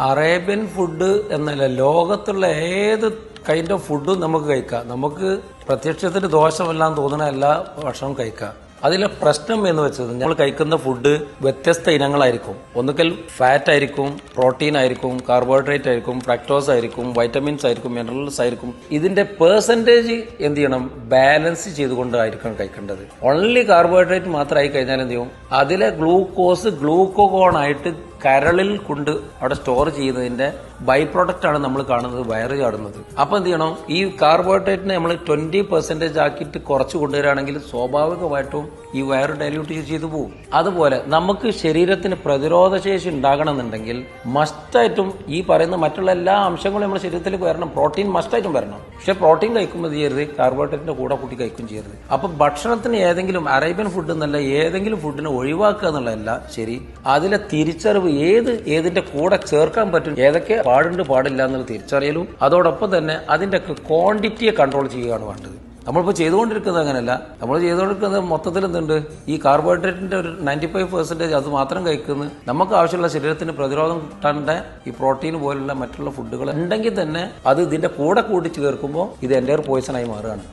Arabian food എന്നല്ല, ലോകത്തുള്ള ഏത് കൈൻഡ് ഓഫ് ഫുഡും നമുക്ക് കഴിക്കാം. നമുക്ക് പ്രത്യക്ഷത്തിന് ദോഷമല്ലാന്ന് തോന്നുന്ന എല്ലാ ഭക്ഷണവും കഴിക്കാം. അതിലെ പ്രശ്നം എന്ന് വെച്ചത് നമ്മൾ കഴിക്കുന്ന ഫുഡ് വ്യത്യസ്ത ഇനങ്ങളായിരിക്കും. ഒന്നുകിൽ ഫാറ്റ് ആയിരിക്കും, പ്രോട്ടീൻ ആയിരിക്കും, കാർബോഹൈഡ്രേറ്റ് ആയിരിക്കും, ഫ്രക്ടോസ് ആയിരിക്കും, വൈറ്റമിൻസ് ആയിരിക്കും, മിനറൽസ് ആയിരിക്കും. ഇതിന്റെ പെർസെന്റേജ് എന്ത് ചെയ്യണം? ബാലൻസ് ചെയ്തുകൊണ്ടായിരിക്കണം കഴിക്കേണ്ടത്. ഓൺലി കാർബോഹൈഡ്രേറ്റ് മാത്രമായി കഴിഞ്ഞാൽ എന്ത് ചെയ്യും? അതിലെ ഗ്ലൂക്കോസ് ഗ്ലൂക്കോഗോൺ ആയിട്ട് കരളിൽ കൊണ്ട് അവിടെ സ്റ്റോർ ചെയ്യുന്നതിന്റെ ബൈ പ്രോഡക്റ്റ് ആണ് നമ്മൾ കാണുന്നത്, വയറ് ചാടുന്നത്. അപ്പൊ എന്ത് ചെയ്യണം? ഈ കാർബോഹൈഡ്രേറ്റിനെ നമ്മൾ 20% ആക്കിയിട്ട് കുറച്ച് കൊണ്ടുവരികയാണെങ്കിൽ സ്വാഭാവികമായിട്ടും ഈ വയറ് ഡൈല്യൂട്ട് ചെയ്തു പോകും. അതുപോലെ നമുക്ക് ശരീരത്തിന് പ്രതിരോധ ശേഷി ഉണ്ടാകണമെന്നുണ്ടെങ്കിൽ മസ്റ്റായിട്ടും ഈ പറയുന്ന മറ്റുള്ള എല്ലാ അംശങ്ങളും നമ്മുടെ ശരീരത്തിലേക്ക് വരണം. പ്രോട്ടീൻ മസ്റ്റായിട്ടും വരണം. പക്ഷെ പ്രോട്ടീൻ കഴിക്കുമ്പോൾ ചെയ്യരുത്, കാർബോഹൈഡ്രേറ്റിന്റെ കൂടെ കൂട്ടി കഴിക്കുകയും ചെയ്യരുത്. അപ്പൊ ഭക്ഷണത്തിന് ഏതെങ്കിലും അറേബ്യൻ ഫുഡ് എന്നല്ല, ഏതെങ്കിലും ഫുഡിനെ ഒഴിവാക്കുക എന്നുള്ളതല്ല ശരി. അതിലെ തിരിച്ചറിവ് ഏതിന്റെ കൂടെ ചേർക്കാൻ പറ്റും, ഏതൊക്കെ പാടുണ്ട് പാടില്ല എന്നുള്ള തിരിച്ചറിയലും അതോടൊപ്പം തന്നെ അതിന്റെ ക്വാണ്ടിറ്റിയെ കൺട്രോൾ ചെയ്യുകയാണ് വേണ്ടത്. നമ്മളിപ്പോൾ ചെയ്തുകൊണ്ടിരിക്കുന്നത് അങ്ങനെയല്ല. നമ്മൾ ചെയ്തുകൊണ്ടിരിക്കുന്നത് മൊത്തത്തിൽ എന്തുണ്ട്? ഈ കാർബോഹൈഡ്രേറ്റിന്റെ ഒരു 95% അത് മാത്രം കഴിക്കുന്നത്. നമുക്ക് ആവശ്യമുള്ള ശരീരത്തിന് പ്രതിരോധം കിട്ടാണ്ട ഈ പ്രോട്ടീൻ പോലുള്ള മറ്റുള്ള ഫുഡുകൾ ഉണ്ടെങ്കിൽ തന്നെ അത് ഇതിന്റെ കൂടെ കൂടി ചേർക്കുമ്പോൾ ഇത് എൻ്റെ പോയിസണായി മാറുകയാണ്.